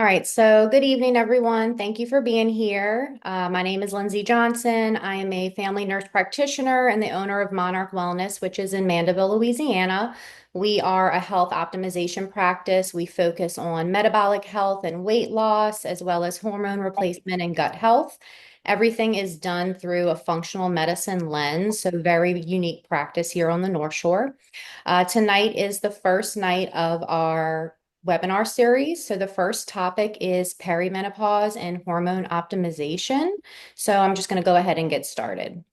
All right, so good evening, everyone. Thank you for being here. My name is Lindsay Johnson. I am a family nurse practitioner and the owner of Monarch Wellness, which is in Mandeville, Louisiana. We are a health optimization practice. We focus on metabolic health and weight loss, as well as hormone replacement and gut health. Everything is done through a functional medicine lens, so very unique practice here on the North Shore. Tonight is the first night of our webinar series. So the first topic is perimenopause and hormone optimization. So I'm just going to go ahead and get started.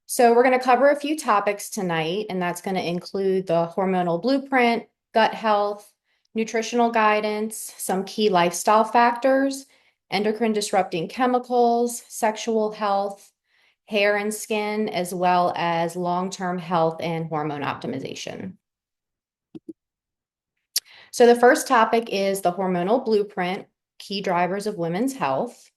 So we're going to cover a few topics tonight, and that's going to include the hormonal blueprint, gut health, nutritional guidance, some key lifestyle factors, endocrine disrupting chemicals, sexual health, hair and skin, as well as long-term health and hormone optimization. So the first topic is the hormonal blueprint, key drivers of women's health.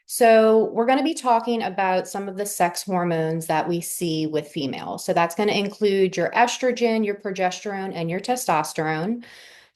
So we're going to be talking about some of the sex hormones that we see with females. So that's going to include your estrogen, your progesterone, and your testosterone.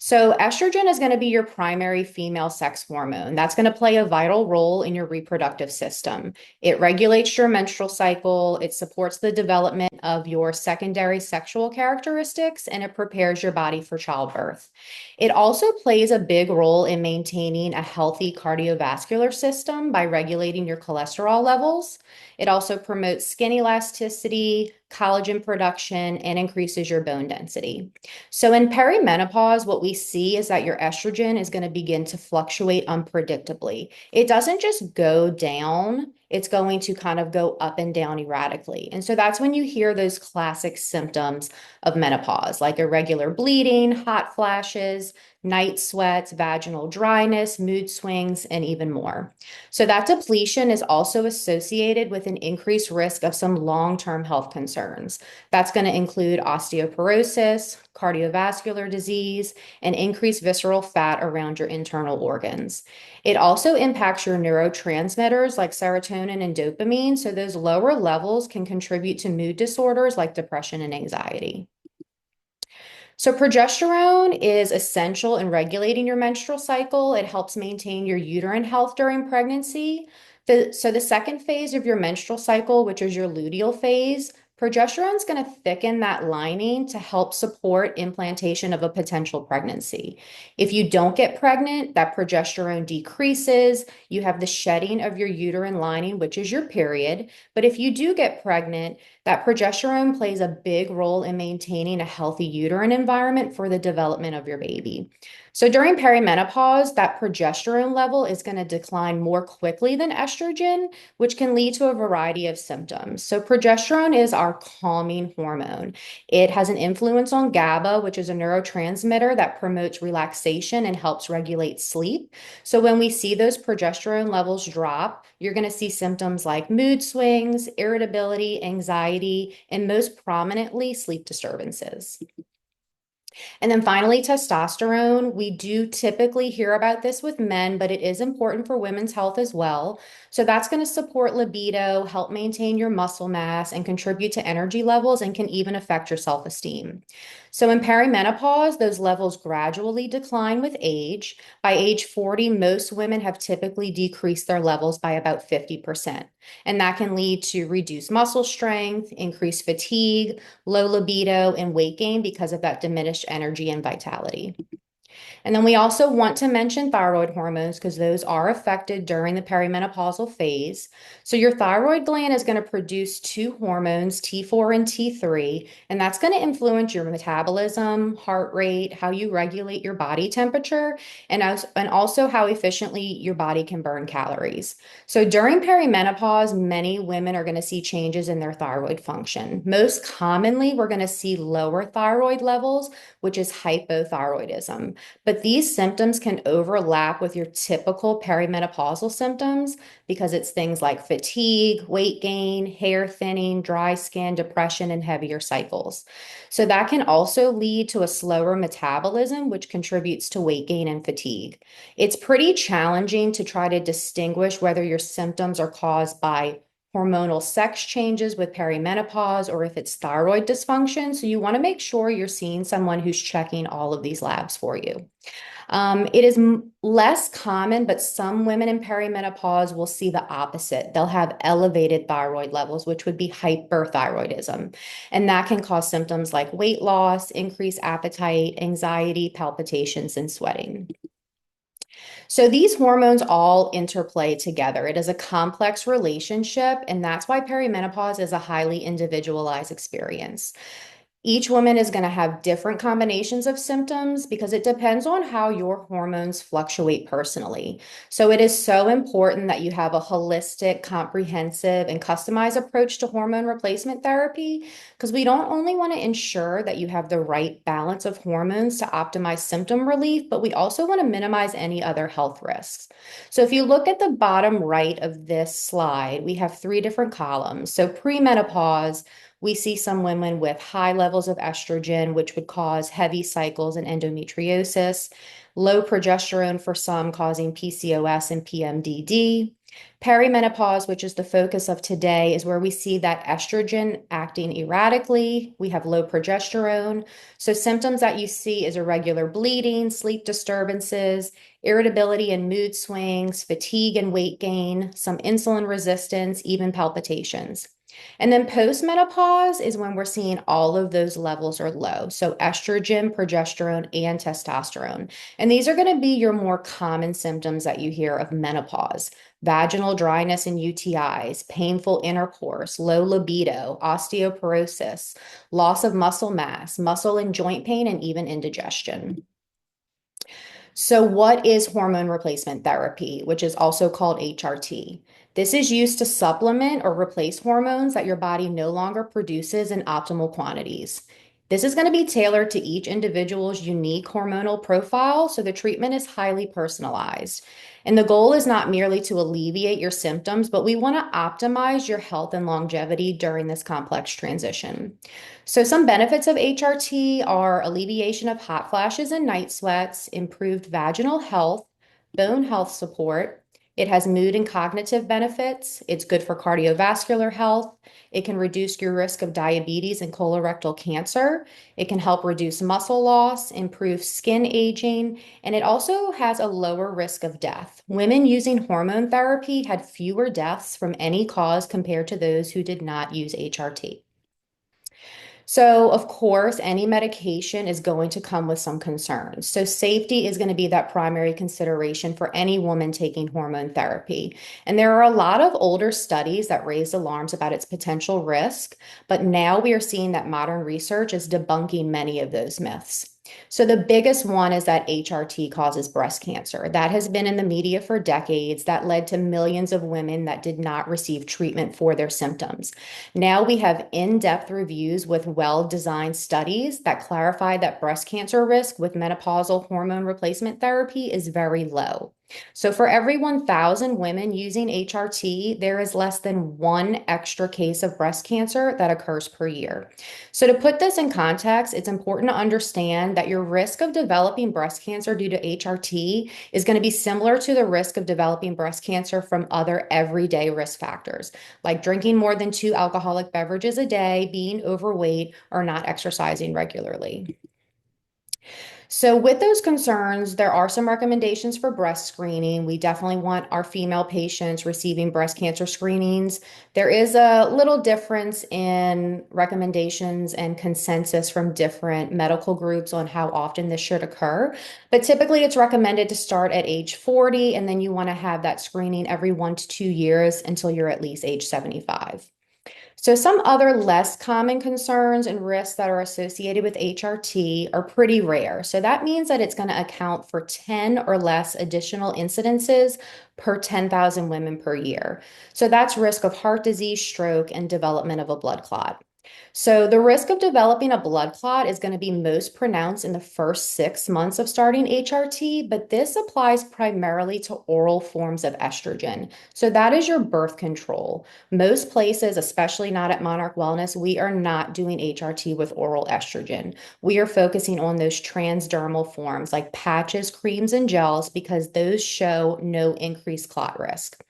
So estrogen is going to be your primary female sex hormone. That's going to play a vital role in your reproductive system. It regulates your menstrual cycle, it supports the development of your secondary sexual characteristics, and it prepares your body for childbirth. It also plays a big role in maintaining a healthy cardiovascular system by regulating your cholesterol levels. It also promotes skin elasticity, collagen production, and increases your bone density. So in perimenopause, what we see is that your estrogen is going to begin to fluctuate unpredictably. It doesn't just go down, it's going to kind of go up and down erratically. And so that's when you hear those classic symptoms of menopause, like irregular bleeding, hot flashes, night sweats, vaginal dryness, mood swings, and even more. So that depletion is also associated with an increased risk of some long-term health concerns. That's going to include osteoporosis, cardiovascular disease, and increased visceral fat around your internal organs. It also impacts your neurotransmitters like serotonin and dopamine, so those lower levels can contribute to mood disorders like depression and anxiety. So progesterone is essential in regulating your menstrual cycle. It helps maintain your uterine health during pregnancy. So the second phase of your menstrual cycle, which is your luteal phase, progesterone is going to thicken that lining to help support implantation of a potential pregnancy. If you don't get pregnant, that progesterone decreases. You have the shedding of your uterine lining, which is your period. But if you do get pregnant, that progesterone plays a big role in maintaining a healthy uterine environment for the development of your baby. So during perimenopause, that progesterone level is going to decline more quickly than estrogen, which can lead to a variety of symptoms. So progesterone is our calming hormone. It has an influence on GABA, which is a neurotransmitter that promotes relaxation and helps regulate sleep. So when we see those progesterone levels drop, you're going to see symptoms like mood swings, irritability, anxiety, and most prominently, sleep disturbances. And then finally, testosterone. We do typically hear about this with men, but it is important for women's health as well. So that's going to support libido, help maintain your muscle mass, and contribute to energy levels and can even affect your self-esteem. So in perimenopause, those levels gradually decline with age. By age 40, most women have typically decreased their levels by about 50%. And that can lead to reduced muscle strength, increased fatigue, low libido, and weight gain because of that diminished energy and vitality. And then we also want to mention thyroid hormones because those are affected during the perimenopausal phase. So your thyroid gland is going to produce two hormones, T4 and T3, and that's going to influence your metabolism, heart rate, how you regulate your body temperature, and also how efficiently your body can burn calories. So during perimenopause, many women are going to see changes in their thyroid function. Most commonly, we're going to see lower thyroid levels, which is hypothyroidism. But these symptoms can overlap with your typical perimenopausal symptoms because it's things like fatigue, weight gain, hair thinning, dry skin, depression, and heavier cycles. So that can also lead to a slower metabolism, which contributes to weight gain and fatigue. It's pretty challenging to try to distinguish whether your symptoms are caused by hormonal sex changes with perimenopause, or if it's thyroid dysfunction. So you want to make sure you're seeing someone who's checking all of these labs for you. It is less common, but some women in perimenopause will see the opposite. They'll have elevated thyroid levels, which would be hyperthyroidism. And that can cause symptoms like weight loss, increased appetite, anxiety, palpitations, and sweating. So these hormones all interplay together. It is a complex relationship, and that's why perimenopause is a highly individualized experience. Each woman is going to have different combinations of symptoms because it depends on how your hormones fluctuate personally. So it is so important that you have a holistic, comprehensive, and customized approach to hormone replacement therapy because we don't only want to ensure that you have the right balance of hormones to optimize symptom relief, but we also want to minimize any other health risks. So if you look at the bottom right of this slide, we have three different columns. So premenopause, we see some women with high levels of estrogen, which would cause heavy cycles and endometriosis, low progesterone for some, causing PCOS and PMDD. Perimenopause, which is the focus of today, is where we see that estrogen acting erratically. We have low progesterone. So, symptoms that you see is irregular bleeding, sleep disturbances, irritability and mood swings, fatigue and weight gain, some insulin resistance, even palpitations. And then postmenopause is when we're seeing all of those levels are low. So estrogen, progesterone, and testosterone. And these are going to be your more common symptoms that you hear of menopause: vaginal dryness and UTIs, painful intercourse, low libido, osteoporosis, loss of muscle mass, muscle and joint pain, and even indigestion. So, what is hormone replacement therapy, which is also called HRT? This is used to supplement or replace hormones that your body no longer produces in optimal quantities. This is going to be tailored to each individual's unique hormonal profile, so the treatment is highly personalized. And the goal is not merely to alleviate your symptoms, but we want to optimize your health and longevity during this complex transition. So, some benefits of HRT are alleviation of hot flashes and night sweats, improved vaginal health, bone health support. It has mood and cognitive benefits. It's good for cardiovascular health. It can reduce your risk of diabetes and colorectal cancer. It can help reduce muscle loss, improve skin aging, and it also has a lower risk of death. Women using hormone therapy had fewer deaths from any cause compared to those who did not use HRT. So, of course, any medication is going to come with some concerns. So, safety is going to be that primary consideration for any woman taking hormone therapy. And there are a lot of older studies that raised alarms about its potential risk, but now we are seeing that modern research is debunking many of those myths. So, the biggest one is that HRT causes breast cancer. That has been in the media for decades. That led to millions of women that did not receive treatment for their symptoms. Now we have in-depth reviews with well-designed studies that clarify that breast cancer risk with menopausal hormone replacement therapy is very low. So for every 1,000 women using HRT, there is less than one extra case of breast cancer that occurs per year. So to put this in context, it's important to understand that your risk of developing breast cancer due to HRT is going to be similar to the risk of developing breast cancer from other everyday risk factors, like drinking more than 2 alcoholic beverages a day, being overweight, or not exercising regularly. So, with those concerns, there are some recommendations for breast screening. We definitely want our female patients receiving breast cancer screenings. There is a little difference in recommendations and consensus from different medical groups on how often this should occur. But typically, it's recommended to start at age 40, and then you want to have that screening every 1 to 2 years until you're at least age 75. So, some other less common concerns and risks that are associated with HRT are pretty rare. So, that means that it's going to account for 10 or less additional incidences per 10,000 women per year. So, that's risk of heart disease, stroke, and development of a blood clot. So, the risk of developing a blood clot is going to be most pronounced in the first 6 months of starting HRT, but this applies primarily to oral forms of estrogen. So, that is your birth control. Most places, especially not at Monarch Wellness, we are not doing HRT with oral estrogen. We are focusing on those transdermal forms like patches, creams, and gels because those show no increased clot risk.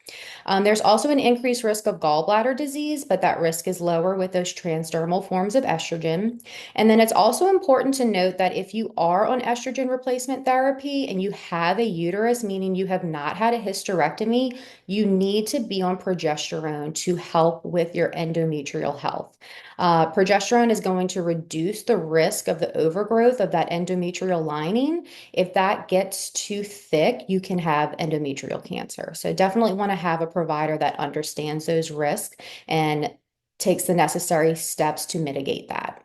There's also an increased risk of gallbladder disease, but that risk is lower with those transdermal forms of estrogen. And then it's also important to note that if you are on estrogen replacement therapy and you have a uterus, meaning you have not had a hysterectomy, you need to be on progesterone to help with your endometrial health. Progesterone is going to reduce the risk of the overgrowth of that endometrial lining. If that gets too thick, you can have endometrial cancer. So definitely want to have a provider that understands those risks and takes the necessary steps to mitigate that.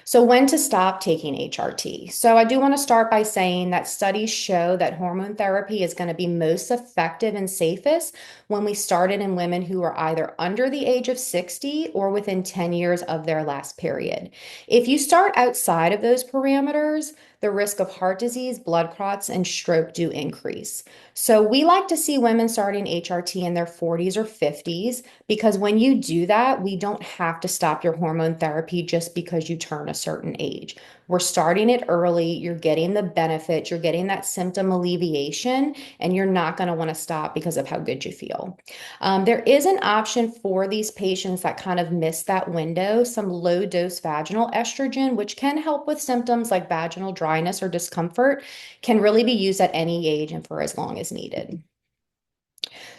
So, when to stop taking HRT? So, I do want to start by saying that studies show that hormone therapy is going to be most effective and safest when we start it in women who are either under the age of 60 or within 10 years of their last period. If you start outside of those parameters, the risk of heart disease, blood clots, and stroke do increase. So, we like to see women starting HRT in their 40s or 50s because when you do that, we don't have to stop your hormone therapy just because you turn a certain age. We're starting it early, you're getting the benefits, you're getting that symptom alleviation, and you're not going to want to stop because of how good you feel. There is an option for these patients that kind of miss that window, some low dose vaginal estrogen, which can help with symptoms like vaginal dryness or discomfort, can really be used at any age and for as long as needed.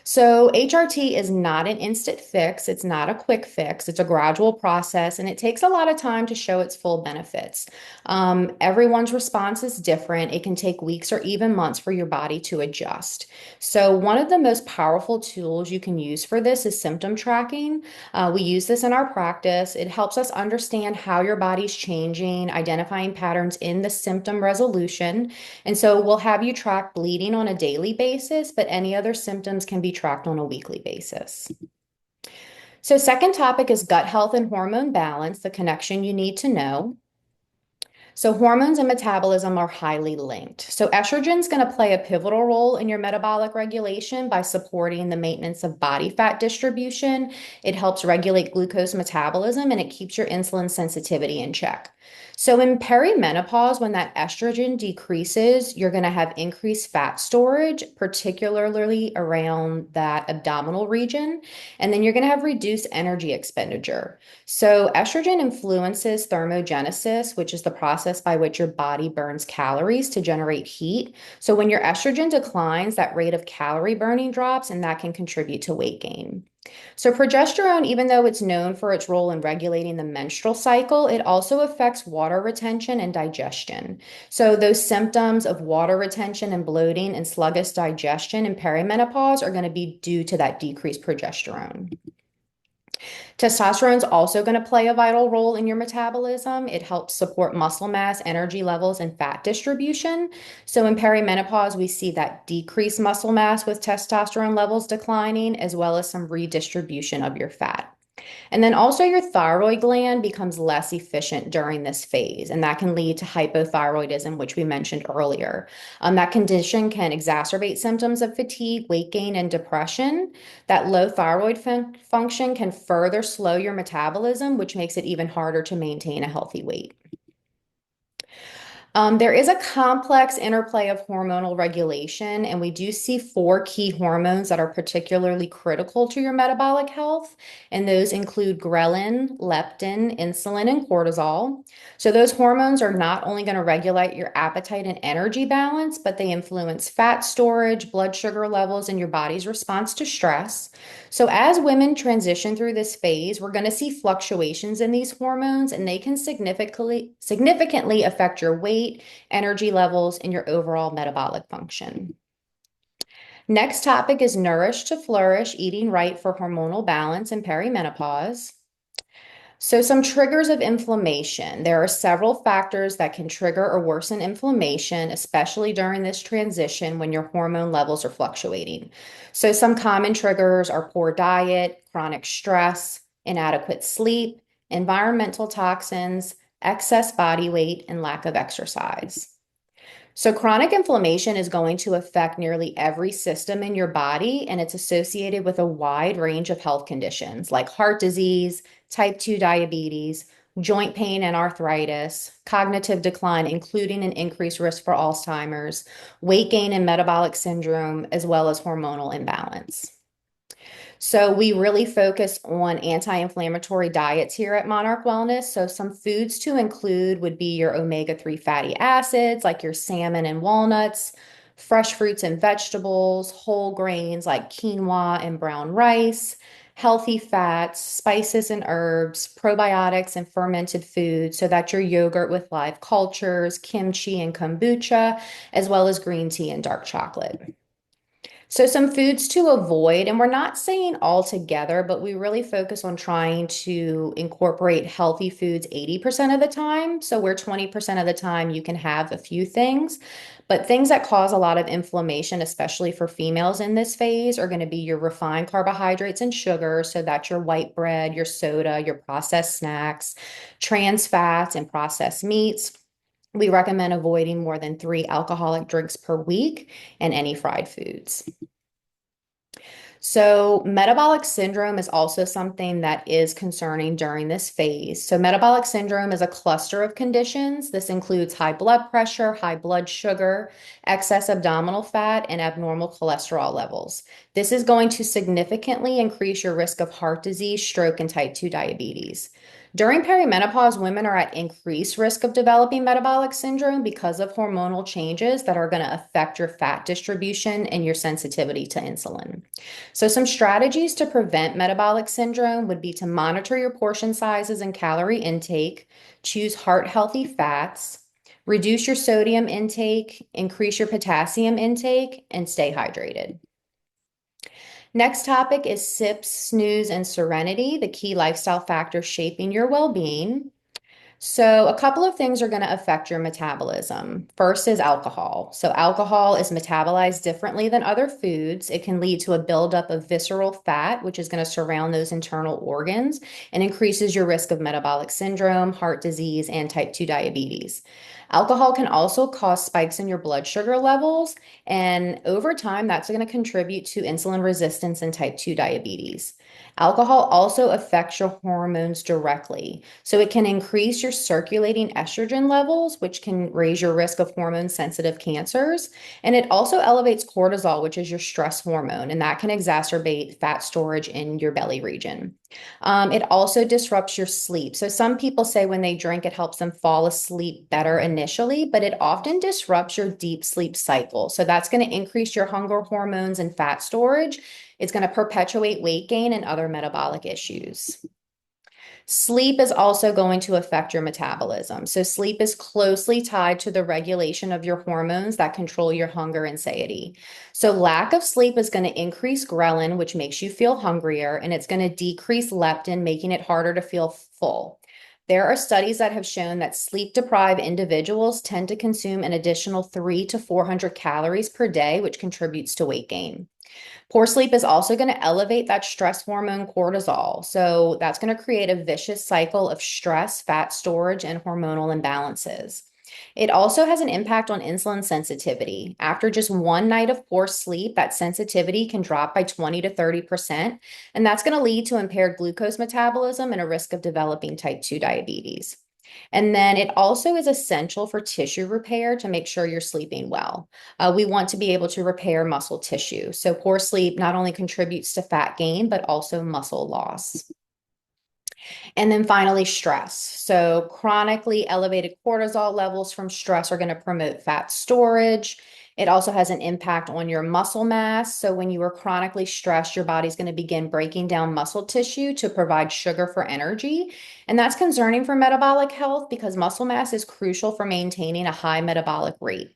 So, HRT is not an instant fix. It's not a quick fix. It's a gradual process, and it takes a lot of time to show its full benefits. Everyone's response is different. It can take weeks or even months for your body to adjust. So, one of the most powerful tools you can use for this is symptom tracking. We use this in our practice. It helps us understand how your body's changing, identifying patterns in the symptom resolution. And so, we'll have you track bleeding on a daily basis, but any other symptoms can be tracked on a weekly basis. So, second topic is gut health and hormone balance, the connection you need to know. So, hormones and metabolism are highly linked. So, estrogen is going to play a pivotal role in your metabolic regulation by supporting the maintenance of body fat distribution. It helps regulate glucose metabolism and it keeps your insulin sensitivity in check. So, in perimenopause, when that estrogen decreases, you're going to have increased fat storage, particularly around that abdominal region. And then you're going to have reduced energy expenditure. So, estrogen influences thermogenesis, which is the process by which your body burns calories to generate heat. So, when your estrogen declines, that rate of calorie burning drops, and that can contribute to weight gain. So, progesterone, even though it's known for its role in regulating the menstrual cycle, it also affects water retention and digestion. So, those symptoms of water retention and bloating and sluggish digestion in perimenopause are going to be due to that decreased progesterone. Testosterone is also going to play a vital role in your metabolism. It helps support muscle mass, energy levels, and fat distribution. So in perimenopause, we see that decreased muscle mass with testosterone levels declining, as well as some redistribution of your fat. And then also your thyroid gland becomes less efficient during this phase, and that can lead to hypothyroidism, which we mentioned earlier. That condition can exacerbate symptoms of fatigue, weight gain, and depression. That low thyroid function can further slow your metabolism, which makes it even harder to maintain a healthy weight. There is a complex interplay of hormonal regulation, and we do see four key hormones that are particularly critical to your metabolic health, and those include ghrelin, leptin, insulin, and cortisol. So those hormones are not only going to regulate your appetite and energy balance, but they influence fat storage, blood sugar levels, and your body's response to stress. So as women transition through this phase, we're going to see fluctuations in these hormones, and they can significantly affect your weight, energy levels, and your overall metabolic function. Next topic is nourish to flourish, eating right for hormonal balance in perimenopause. So, some triggers of inflammation. There are several factors that can trigger or worsen inflammation, especially during this transition when your hormone levels are fluctuating. So, some common triggers are poor diet, chronic stress, inadequate sleep, environmental toxins, excess body weight, and lack of exercise. So, chronic inflammation is going to affect nearly every system in your body, and it's associated with a wide range of health conditions like heart disease, type 2 diabetes, joint pain and arthritis, cognitive decline, including an increased risk for Alzheimer's, weight gain and metabolic syndrome, as well as hormonal imbalance. So we really focus on anti-inflammatory diets here at Monarch Wellness. So some foods to include would be your omega-3 fatty acids, like your salmon and walnuts, fresh fruits and vegetables, whole grains like quinoa and brown rice, healthy fats, spices and herbs, probiotics and fermented foods. So that's your yogurt with live cultures, kimchi and kombucha, as well as green tea and dark chocolate. So, some foods to avoid, and we're not saying all together, but we really focus on trying to incorporate healthy foods 80% of the time. So, where 20% of the time you can have a few things, but things that cause a lot of inflammation, especially for females in this phase, are going to be your refined carbohydrates and sugar. So, that's your white bread, your soda, your processed snacks, trans fats, and processed meats. We recommend avoiding more than 3 alcoholic drinks per week and any fried foods. So, metabolic syndrome is also something that is concerning during this phase. So, metabolic syndrome is a cluster of conditions. This includes high blood pressure, high blood sugar, excess abdominal fat, and abnormal cholesterol levels. This is going to significantly increase your risk of heart disease, stroke, and type 2 diabetes. During perimenopause, women are at increased risk of developing metabolic syndrome because of hormonal changes that are going to affect your fat distribution and your sensitivity to insulin. So, some strategies to prevent metabolic syndrome would be to monitor your portion sizes and calorie intake, choose heart healthy fats, reduce your sodium intake, increase your potassium intake, and stay hydrated. Next topic is SIPS, snooze, and serenity, the key lifestyle factors shaping your well being. So, a couple of things are going to affect your metabolism. First is alcohol. So, alcohol is metabolized differently than other foods. It can lead to a buildup of visceral fat, which is going to surround those internal organs and increases your risk of metabolic syndrome, heart disease, and type 2 diabetes. Alcohol can also cause spikes in your blood sugar levels, and over time, that's going to contribute to insulin resistance and type 2 diabetes. Alcohol also affects your hormones directly. So it can increase your circulating estrogen levels, which can raise your risk of hormone sensitive cancers. And it also elevates cortisol, which is your stress hormone, and that can exacerbate fat storage in your belly region. It also disrupts your sleep. So some people say when they drink, it helps them fall asleep better initially, but it often disrupts your deep sleep cycle. So that's going to increase your hunger hormones and fat storage. It's going to perpetuate weight gain and other metabolic issues. Sleep is also going to affect your metabolism. So, sleep is closely tied to the regulation of your hormones that control your hunger and satiety. So, lack of sleep is going to increase ghrelin, which makes you feel hungrier, and it's going to decrease leptin, making it harder to feel full. There are studies that have shown that sleep deprived individuals tend to consume an additional 3 to 400 calories per day, which contributes to weight gain. Poor sleep is also going to elevate that stress hormone cortisol. So that's going to create a vicious cycle of stress, fat storage, and hormonal imbalances. It also has an impact on insulin sensitivity. After just one night of poor sleep, that sensitivity can drop by 20 to 30%, and that's going to lead to impaired glucose metabolism and a risk of developing type 2 diabetes. And then it also is essential for tissue repair to make sure you're sleeping well. We want to be able to repair muscle tissue. So poor sleep not only contributes to fat gain, but also muscle loss. And then finally, stress. So chronically elevated cortisol levels from stress are going to promote fat storage. It also has an impact on your muscle mass. So when you are chronically stressed, your body's going to begin breaking down muscle tissue to provide sugar for energy. And that's concerning for metabolic health because muscle mass is crucial for maintaining a high metabolic rate.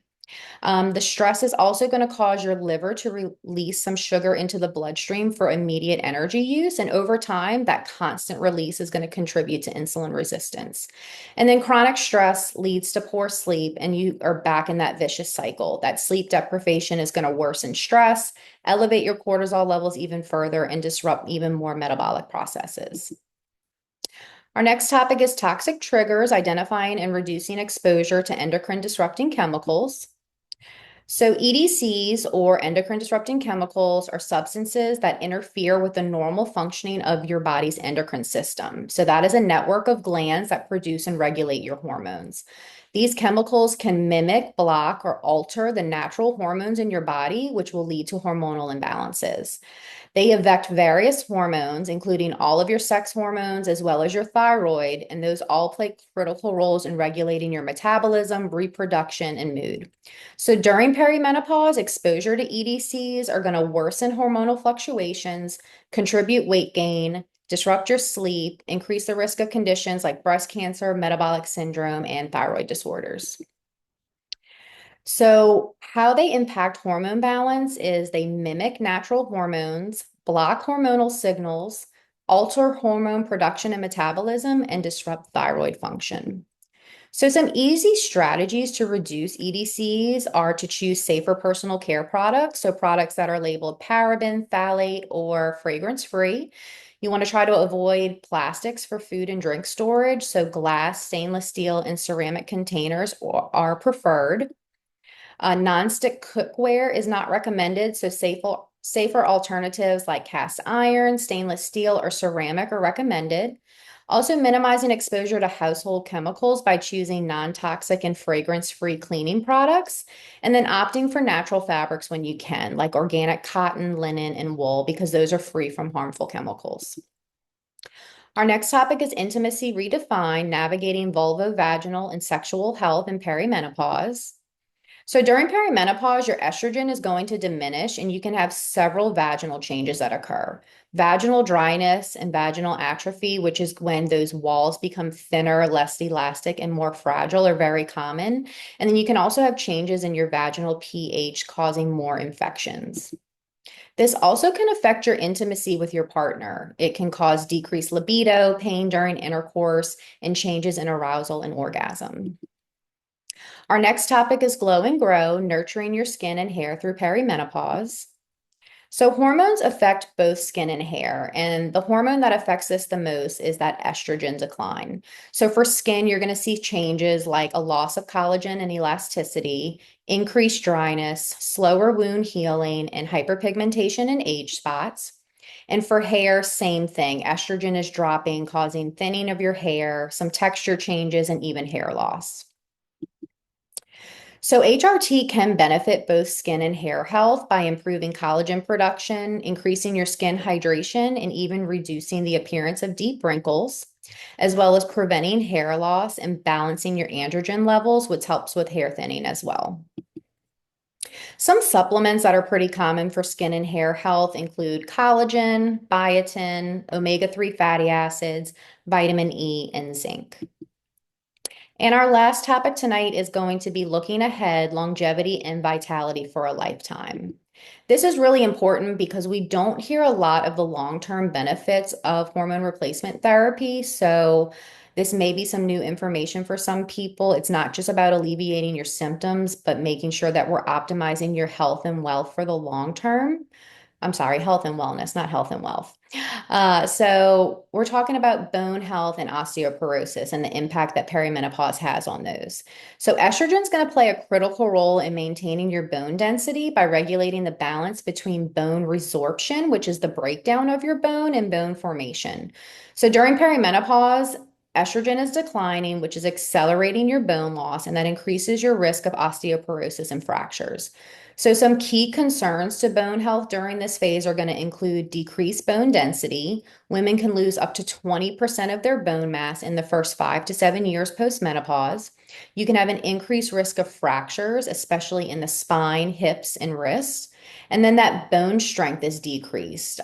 The stress is also going to cause your liver to release some sugar into the bloodstream for immediate energy use. And over time, that constant release is going to contribute to insulin resistance. And then chronic stress leads to poor sleep, and you are back in that vicious cycle. That sleep deprivation is going to worsen stress, elevate your cortisol levels even further, and disrupt even more metabolic processes. Our next topic is toxic triggers, identifying and reducing exposure to endocrine disrupting chemicals. So, EDCs or endocrine disrupting chemicals are substances that interfere with the normal functioning of your body's endocrine system. So, that is a network of glands that produce and regulate your hormones. These chemicals can mimic, block, or alter the natural hormones in your body, which will lead to hormonal imbalances. They affect various hormones, including all of your sex hormones as well as your thyroid, and those all play critical roles in regulating your metabolism, reproduction, and mood. So during perimenopause, exposure to EDCs are going to worsen hormonal fluctuations, contribute weight gain, disrupt your sleep, increase the risk of conditions like breast cancer, metabolic syndrome, and thyroid disorders. So, how they impact hormone balance is they mimic natural hormones, block hormonal signals, alter hormone production and metabolism, and disrupt thyroid function. So, some easy strategies to reduce EDCs are to choose safer personal care products. So, products that are labeled paraben, phthalate, or fragrance free. You want to try to avoid plastics for food and drink storage. So, glass, stainless steel, and ceramic containers are preferred. Non-stick cookware is not recommended, so safer alternatives like cast iron, stainless steel, or ceramic are recommended. Also, minimizing exposure to household chemicals by choosing non-toxic and fragrance-free cleaning products, and then opting for natural fabrics when you can, like organic cotton, linen, and wool, because those are free from harmful chemicals. Our next topic is intimacy redefined, navigating vulvovaginal and sexual health in perimenopause. So during perimenopause, your estrogen is going to diminish, and you can have several vaginal changes that occur. Vaginal dryness and vaginal atrophy, which is when those walls become thinner, less elastic, and more fragile, are very common. And then you can also have changes in your vaginal pH causing more infections. This also can affect your intimacy with your partner. It can cause decreased libido, pain during intercourse, and changes in arousal and orgasm. Our next topic is Glow and Grow, nurturing your skin and hair through perimenopause. So, hormones affect both skin and hair, and the hormone that affects this the most is that estrogen decline. So, for skin, you're going to see changes like a loss of collagen and elasticity, increased dryness, slower wound healing, and hyperpigmentation and age spots. And for hair, same thing. Estrogen is dropping, causing thinning of your hair, some texture changes, and even hair loss. So, HRT can benefit both skin and hair health by improving collagen production, increasing your skin hydration, and even reducing the appearance of deep wrinkles, as well as preventing hair loss and balancing your androgen levels, which helps with hair thinning as well. Some supplements that are pretty common for skin and hair health include collagen, biotin, omega-3 fatty acids, vitamin E, and zinc. And our last topic tonight is going to be looking ahead, longevity and vitality for a lifetime. This is really important because we don't hear a lot of the long-term benefits of hormone replacement therapy. So this may be some new information for some people. It's not just about alleviating your symptoms, but making sure that we're optimizing your health and wealth for the long term. I'm sorry, health and wellness, not health and wealth. So we're talking about bone health and osteoporosis and the impact that perimenopause has on those. So estrogen is going to play a critical role in maintaining your bone density by regulating the balance between bone resorption, which is the breakdown of your bone, and bone formation. So during perimenopause, estrogen is declining, which is accelerating your bone loss, and that increases your risk of osteoporosis and fractures. So, some key concerns to bone health during this phase are going to include decreased bone density. Women can lose up to 20% of their bone mass in the first 5 to 7 years post-menopause. You can have an increased risk of fractures, especially in the spine, hips, and wrists. And then that bone strength is decreased.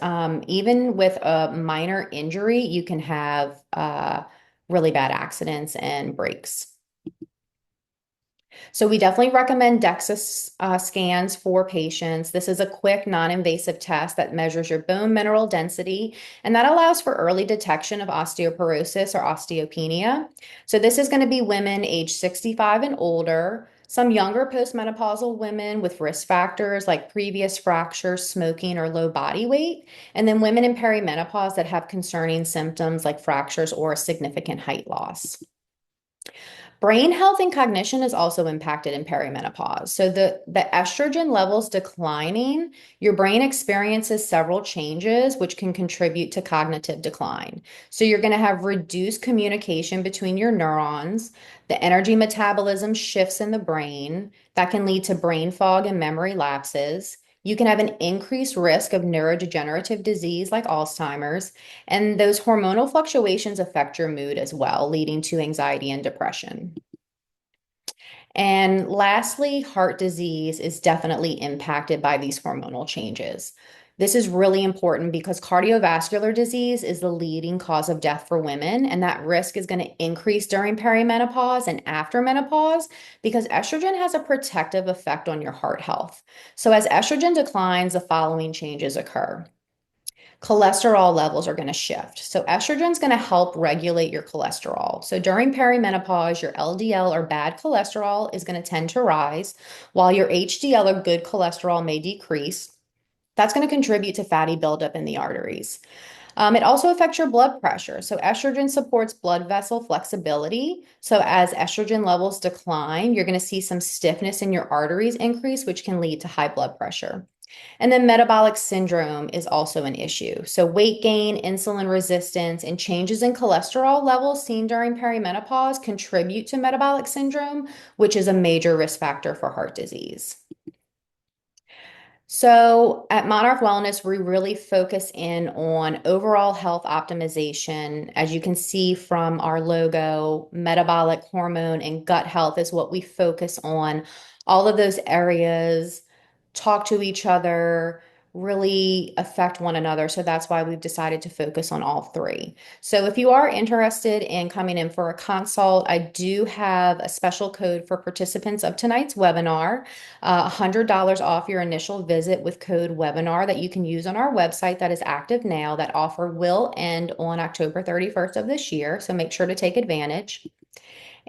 Even with a minor injury, you can have really bad accidents and breaks. So we definitely recommend DEXA scans for patients. This is a quick, non-invasive test that measures your bone mineral density, and that allows for early detection of osteoporosis or osteopenia. So this is going to be women age 65 and older, some younger postmenopausal women with risk factors like previous fractures, smoking, or low body weight, and then women in perimenopause that have concerning symptoms like fractures or a significant height loss. Brain health and cognition is also impacted in perimenopause. So the estrogen levels declining, your brain experiences several changes which can contribute to cognitive decline. So you're going to have reduced communication between your neurons, the energy metabolism shifts in the brain that can lead to brain fog and memory lapses. You can have an increased risk of neurodegenerative disease like Alzheimer's, and those hormonal fluctuations affect your mood as well, leading to anxiety and depression. And lastly, heart disease is definitely impacted by these hormonal changes. This is really important because cardiovascular disease is the leading cause of death for women, and that risk is going to increase during perimenopause and after menopause because estrogen has a protective effect on your heart health. So, as estrogen declines, the following changes occur. Cholesterol levels are going to shift. So estrogen is going to help regulate your cholesterol. So during perimenopause, your LDL or bad cholesterol is going to tend to rise, while your HDL or good cholesterol may decrease. That's going to contribute to fatty buildup in the arteries. It also affects your blood pressure. So estrogen supports blood vessel flexibility. So as estrogen levels decline, you're going to see some stiffness in your arteries increase, which can lead to high blood pressure. And then metabolic syndrome is also an issue. So weight gain, insulin resistance, and changes in cholesterol levels seen during perimenopause contribute to metabolic syndrome, which is a major risk factor for heart disease. So at Monarch Wellness, we really focus in on overall health optimization. As you can see from our logo, metabolic, hormone, and gut health is what we focus on. All of those areas talk to each other, really affect one another. So that's why we've decided to focus on all three. So if you are interested in coming in for a consult, I do have a special code for participants of tonight's webinar. $100 off your initial visit with code webinar that you can use on our website that is active now. That offer will end on October 31st of this year, so make sure to take advantage.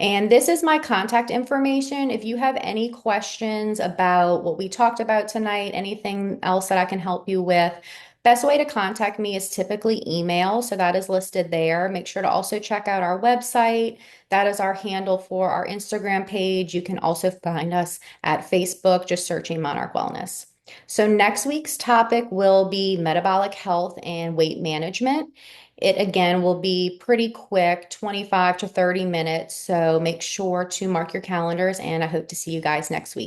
And this is my contact information. If you have any questions about what we talked about tonight, anything else that I can help you with, best way to contact me is typically email. So that is listed there. Make sure to also check out our website. That is our handle for our Instagram page. You can also find us at Facebook, just searching Monarch Wellness. So next week's topic will be metabolic health and weight management. It again will be pretty quick, 25 to 30 minutes. So make sure to mark your calendars, and I hope to see you guys next week.